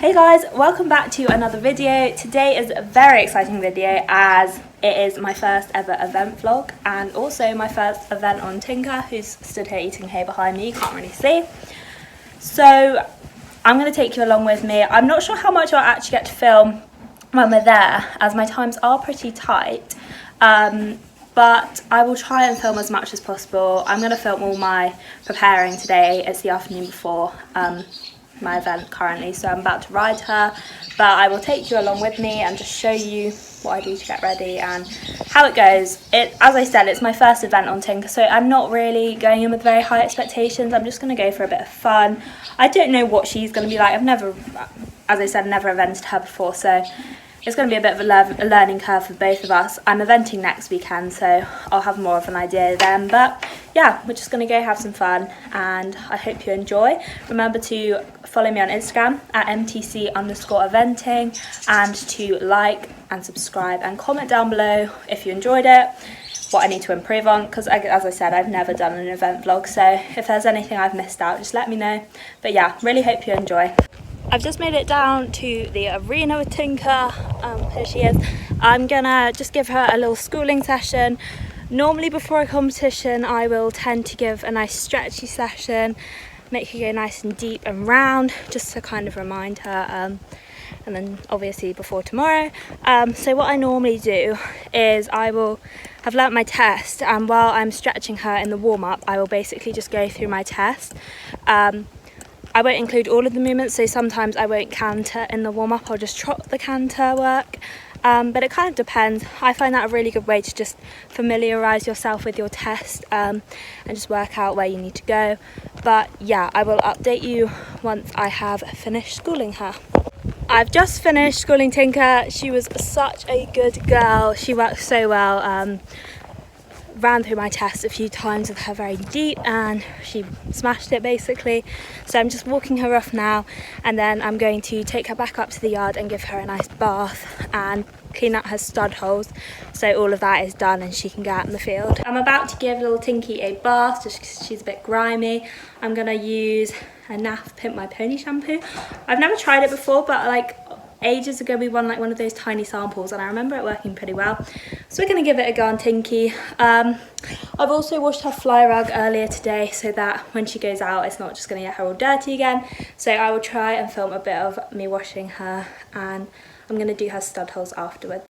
Hey guys, welcome back to another video. Today is a very exciting video as it is my first ever event vlog and also my first event on Tinka, who's stood here eating hay behind me, you can't really see. So I'm going to take you along with me. I'm not sure how much I'll actually get to film when we're there as my times are pretty tight, but I will try and film as much as possible. I'm going to film all my preparing today. It's the afternoon before my event currently, so I'm about to ride her, but I will take you along with me and just show you what I do to get ready and how it goes. As I said, it's my first event on Tinka, so I'm not really going in with very high expectations. I'm just going to go for a bit of fun. I don't know what she's going to be like. I've never, as I said, never evented her before, so it's going to be a bit of a learning curve for both of us. I'm eventing next weekend, so I'll have more of an idea then. But yeah, we're just going to go have some fun, and I hope you enjoy. Remember to follow me on Instagram at mtc_eventing, and to like and subscribe and comment down below if you enjoyed it, what I need to improve on, because as I said, I've never done an event vlog, so if there's anything I've missed out, just let me know. But yeah, really hope you enjoy. I've just made it down to the arena with Tinka. Here she is. I'm gonna just give her a little schooling session. Normally before a competition I will tend to give a nice stretchy session, make her go nice and deep and round, just to kind of remind her, and then obviously before tomorrow. So what I normally do is I will have learnt my test, and while I'm stretching her in the warm-up I will basically just go through my test. I won't include all of the movements, so sometimes I won't canter in the warm-up, I'll just trot the canter work. But it kind of depends. I find that a really good way to just familiarise yourself with your test and just work out where you need to go. But yeah, I will update you once I have finished schooling her. I've just finished schooling Tinka. She was such a good girl. She worked so well. Ran through my test a few times with her very deep and she smashed it basically. So I'm just walking her off now, and then I'm going to take her back up to the yard and give her a nice bath and clean out her stud holes, so all of that is done and she can go out in the field. I'm about to give little Tinky a bath just because she's a bit grimy. I'm gonna use a NAF Pimp My Pony shampoo. I've never tried it before, but like ages ago we won like one of those tiny samples and I remember it working pretty well, so we're going to give it a go on Tinky. I've also washed her fly rug earlier today so that when she goes out it's not just going to get her all dirty again, so I will try and film a bit of me washing her, and I'm going to do her stud holes afterwards.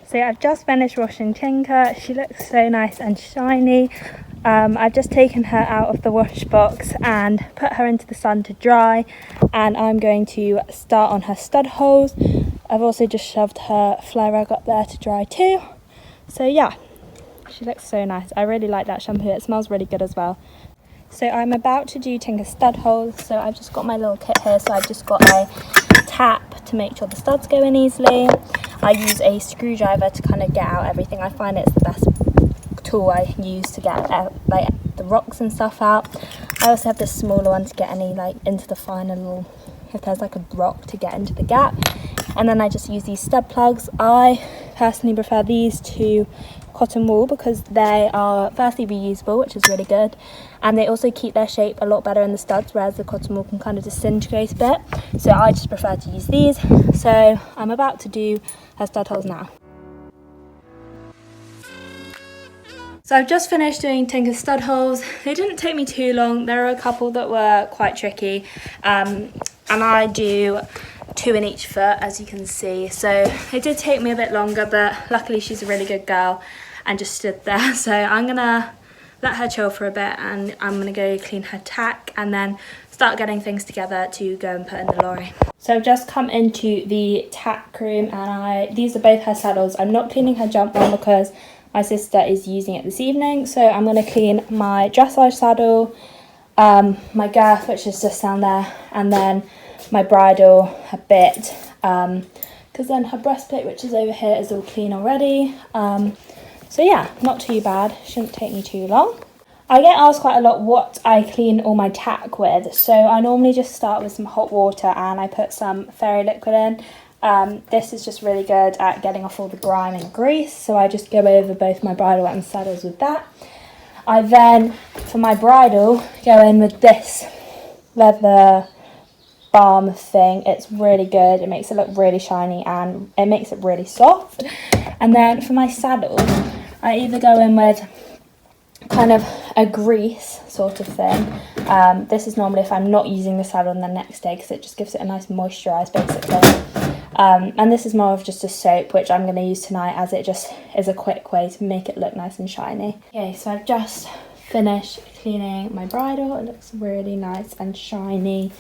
So I've just finished washing Tinka. She looks so nice and shiny. I've just taken her out of the wash box and put her into the sun to dry, and I'm going to start on her stud holes. I've also just shoved her fly rug up there to dry too. So yeah, she looks so nice. I really like that shampoo. It smells really good as well. So I'm about to do Tinka's stud holes. So I've just got my little kit here. So I've just got a tap to make sure the studs go in easily. I use a screwdriver to kind of get out everything. I find it's the best tool I use to get like the rocks and stuff out. I also have this smaller one to get any like into the final little, if there's like a rock, to get into the gap. And then I just use these stud plugs. I personally prefer these to cotton wool because they are firstly reusable, which is really good, and they also keep their shape a lot better in the studs, whereas the cotton wool can kind of disintegrate a bit. So I just prefer to use these. So I'm about to do her stud holes now. So I've just finished doing Tinka's stud holes. They didn't take me too long. There are a couple that were quite tricky, and I do 2 in each foot, as you can see, so it did take me a bit longer, but luckily she's a really good girl and just stood there. So I'm gonna let her chill for a bit and I'm gonna go clean her tack and then start getting things together to go and put in the lorry. So I've just come into the tack room and these are both her saddles. I'm not cleaning her jump one because my sister is using it this evening. So I'm going to clean my dressage saddle, my girth, which is just down there, and then my bridle a bit, because then her breastplate, which is over here, is all clean already. So yeah, not too bad, shouldn't take me too long. I get asked quite a lot what I clean all my tack with, so I normally just start with some hot water and I put some fairy liquid in. This is just really good at getting off all the grime and grease, so I just go over both my bridle and saddles with that. I then, for my bridle, go in with this leather balm thing. It's really good, it makes it look really shiny and it makes it really soft. And then for my saddle, I either go in with kind of a grease sort of thing. This is normally if I'm not using the saddle on the next day, because it just gives it a nice moisturise basically. And this is more of just a soap, which I'm going to use tonight, as it just is a quick way to make it look nice and shiny. Okay, so I've just finished cleaning my bridle. It looks really nice and shiny.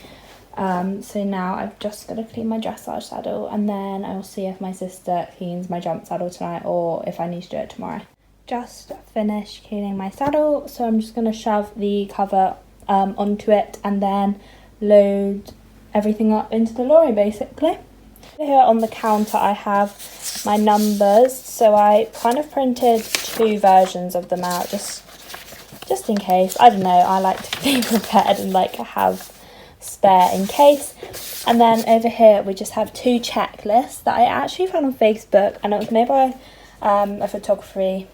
So now I've just got to clean my dressage saddle, and then I'll see if my sister cleans my jump saddle tonight or if I need to do it tomorrow. Just finished cleaning my saddle, so I'm just going to shove the cover onto it and then load everything up into the lorry basically. Here on the counter I have my numbers, so I kind of printed 2 versions of them out just in case. I don't know, I like to be prepared and like have spare in case. And then over here we just have 2 checklists that I actually found on Facebook, and it was made by a photography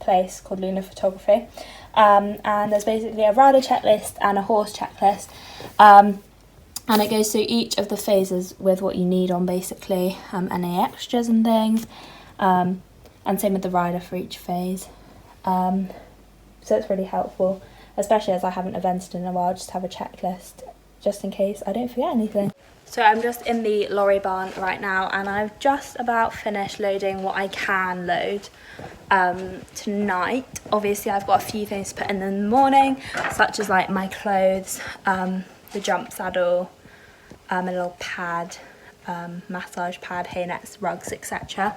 place called Luna Photography, and there's basically a rider checklist and a horse checklist, and it goes through each of the phases with what you need on basically, any extras and things, and same with the rider for each phase. So it's really helpful, especially as I haven't evented in a while, just have a checklist just in case I don't forget anything. So I'm just in the lorry barn right now, and I've just about finished loading what I can load tonight. Obviously I've got a few things to put in the morning, such as like my clothes, the jump saddle, a little pad, massage pad, hay nets, rugs, etc.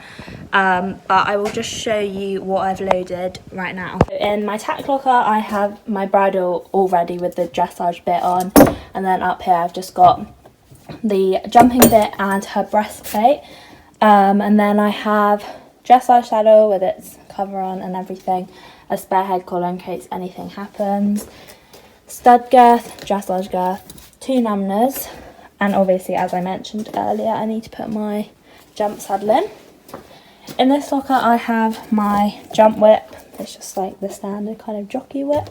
But I will just show you what I've loaded right now. In my tack locker I have my bridle all ready with the dressage bit on, and then up here I've just got the jumping bit and her breastplate, and then I have dressage saddle with its cover on and everything, a spare head collar in case anything happens, stud girth, dressage girth, 2 numbers, and obviously as I mentioned earlier I need to put my jump saddle in. In this locker I have my jump whip, it's just like the standard kind of jockey whip.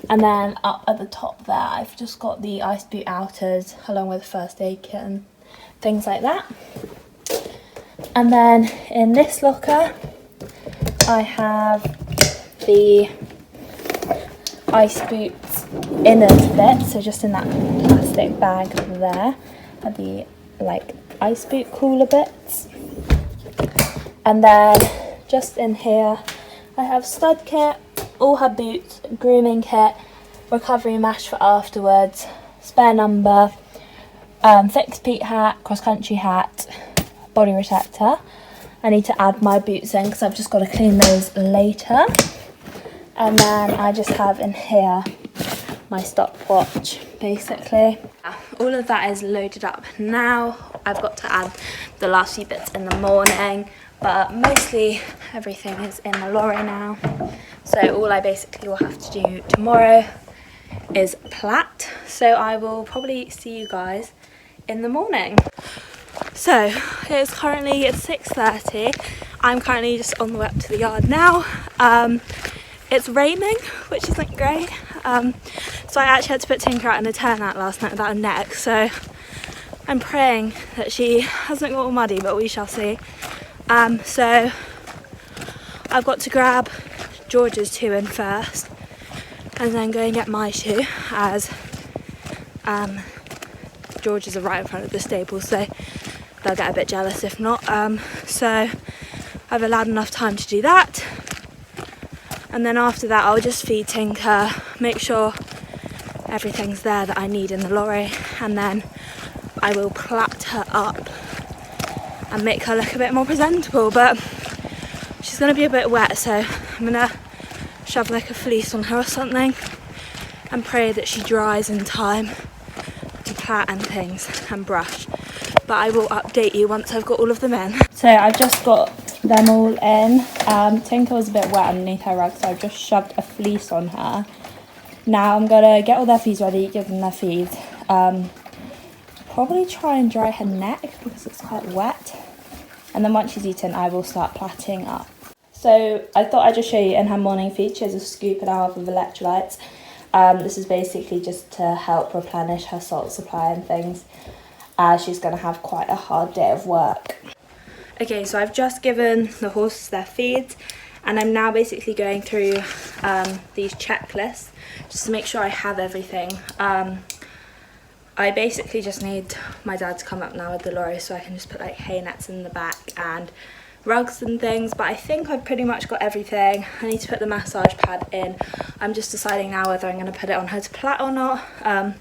And then up at the top there, I've just got the ice boot outers along with first aid kit and things like that. And then in this locker, I have the ice boots inners bit, so just in that plastic bag there are the like ice boot cooler bits. And then just in here, I have stud kit, all her boots, grooming kit, recovery mesh for afterwards, spare number, fixed peak hat, cross country hat, body protector. I need to add my boots in because I've just got to clean those later. And then I just have in here my stopwatch basically. All of that is loaded up now. I've got to add the last few bits in the morning, but mostly everything is in the lorry now. So all I basically will have to do tomorrow is plait. So I will probably see you guys in the morning. So it's currently 6:30. I'm currently just on the way up to the yard now. It's raining, which isn't great. So I actually had to put Tinka out in a turnout last night without a net. So I'm praying that she hasn't got all muddy, but we shall see. So I've got to grab George's 2 in first and then go and get my 2, as George's are right in front of the stable, so they'll get a bit jealous if not. So I've allowed enough time to do that, and then after that I'll just feed Tinka, make sure everything's there that I need in the lorry, and then I will plait her up and make her look a bit more presentable. But she's It's gonna be a bit wet, so I'm gonna shove like a fleece on her or something and pray that she dries in time to plait and things and brush. But I will update you once I've got all of them in. So I've just got them all in. Tinka was a bit wet underneath her rug, so I've just shoved a fleece on her. Now I'm gonna get all their feeds ready, give them their feeds. Probably try and dry her neck because it's quite wet. And then once she's eaten, I will start plaiting up. So I thought I'd just show you in her morning feed. She has a scoop and a half of electrolytes. This is basically just to help replenish her salt supply and things, as she's going to have quite a hard day of work. Okay, so I've just given the horses their feeds, and I'm now basically going through these checklists just to make sure I have everything. I basically just need my dad to come up now with the lorry so I can just put like hay nets in the back and rugs and things, but I think I've pretty much got everything. I need to put the massage pad in. I'm just deciding now whether I'm going to put it on her to plait or not. I'm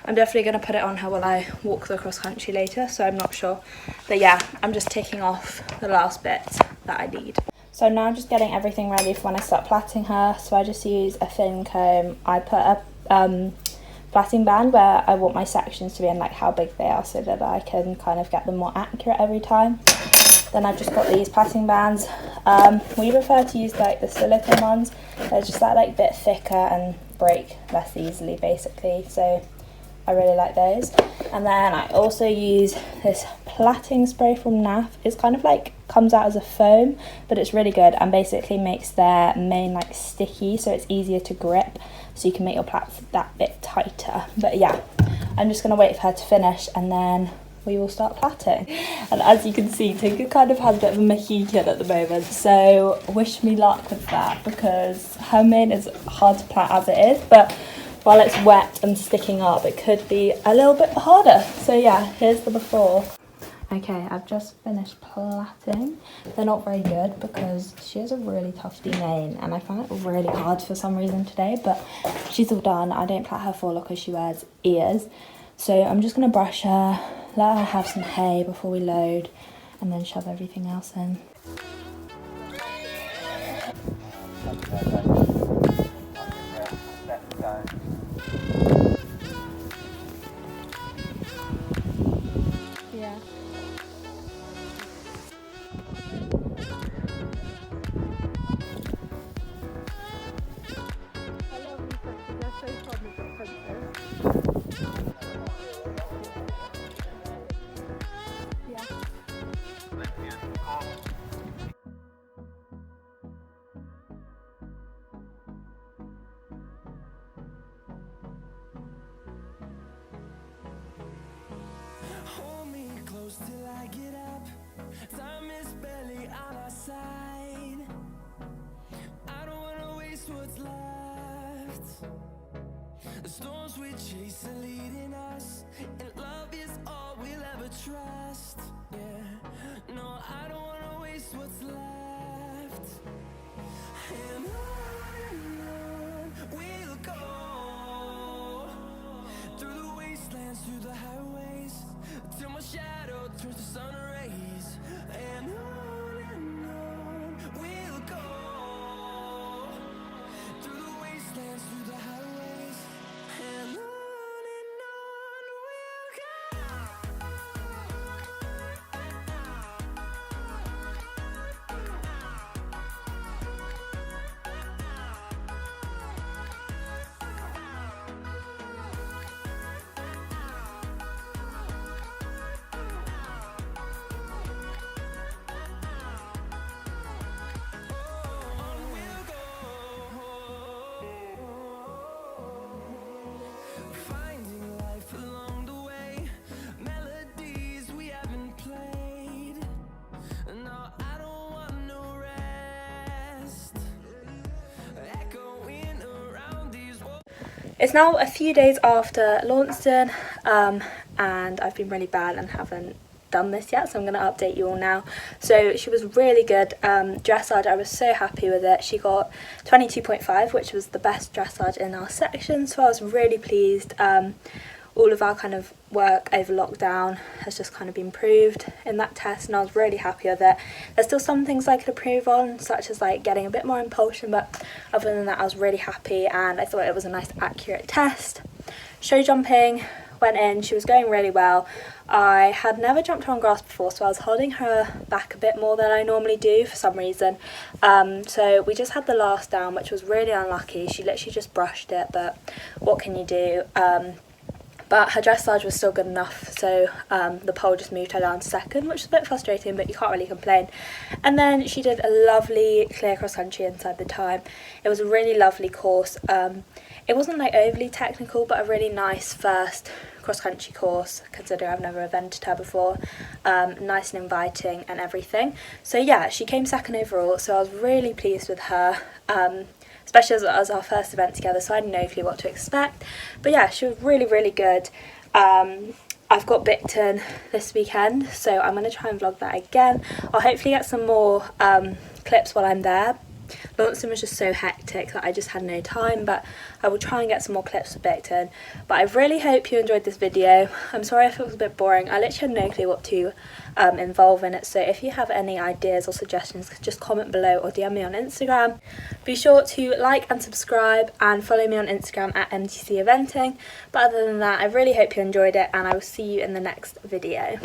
definitely going to put it on her while I walk the cross country later, so I'm not sure. But yeah, I'm just ticking off the last bits that I need. So now I'm just getting everything ready for when I start plaiting her. So I just use a thin comb. I put a plaiting band where I want my sections to be and like how big they are, so that I can kind of get them more accurate every time. Then I've just got these plaiting bands. We prefer to use like the silicone ones. They're just that like bit thicker and break less easily basically, so I really like those. And then I also use this plaiting spray from NAF. It's kind of like comes out as a foam, but it's really good and basically makes their mane like sticky, so it's easier to grip, so you can make your plaits that bit tighter. But yeah, I'm just gonna wait for her to finish and then we will start plaiting. And as you can see, Tinka kind of has a bit of a Mohican at the moment, so wish me luck with that because her mane is hard to plait as it is, but while it's wet and sticking up, it could be a little bit harder. So yeah, here's the before. Okay, I've just finished plaiting. They're not very good because she has a really tufty mane and I found it really hard for some reason today, but she's all done. I don't plait her full because she wears ears. So I'm just gonna brush her, let her have some hay before we load, and then shove everything else in. Yeah. Hold me close till I get up. Time is barely on our side. I don't wanna waste what's left. The storms we chase are leading us, and love is all we'll ever trust. Yeah, no, I don't wanna waste what's left. And on we'll go, through the wastelands, through the highways, till my shadow turns to sun rays. And on we'll go, through the wastelands, through the highways, and on we'll go. Finding life along the way, melodies we haven't played. No, I don't want no rest, echoing around these walls. It's now a few days after Launceston, and I've been really bad and haven't done this yet, so I'm going to update you all now. So she was really good. Dressage, I was so happy with it. She got 22.5, which was the best dressage in our section, so I was really pleased. all of our kind of work over lockdown has just kind of been proved in that test, and I was really happy with it. There's still some things I could improve on, such as like getting a bit more impulsion, but other than that I was really happy and I thought it was a nice accurate test. Show jumping went in, she was going really well. I had never jumped on grass before, so I was holding her back a bit more than I normally do for some reason. So we just had the last down, which was really unlucky. She literally just brushed it, but what can you do? But her dressage was still good enough, so the pole just moved her down to second, which is a bit frustrating, but you can't really complain. And then she did a lovely clear cross country inside the time. It was a really lovely course. It wasn't like overly technical, but a really nice first cross country course, considering I've never evented her before. Nice and inviting and everything. So yeah, she came second overall, so I was really pleased with her. Especially as our first event together, so I had no clue what to expect. But yeah, she was really, really good. I've got Bicton this weekend, so I'm going to try and vlog that again. I'll hopefully get some more clips while I'm there. Launceston was just so hectic that I just had no time, but I will try and get some more clips of Bicton. But I really hope you enjoyed this video. I'm sorry if it was a bit boring. I literally had no clue what to involve in it, so if you have any ideas or suggestions, just comment below or DM me on Instagram. Be sure to like and subscribe and follow me on Instagram at MTC Eventing. But other than that, I really hope you enjoyed it, and I will see you in the next video.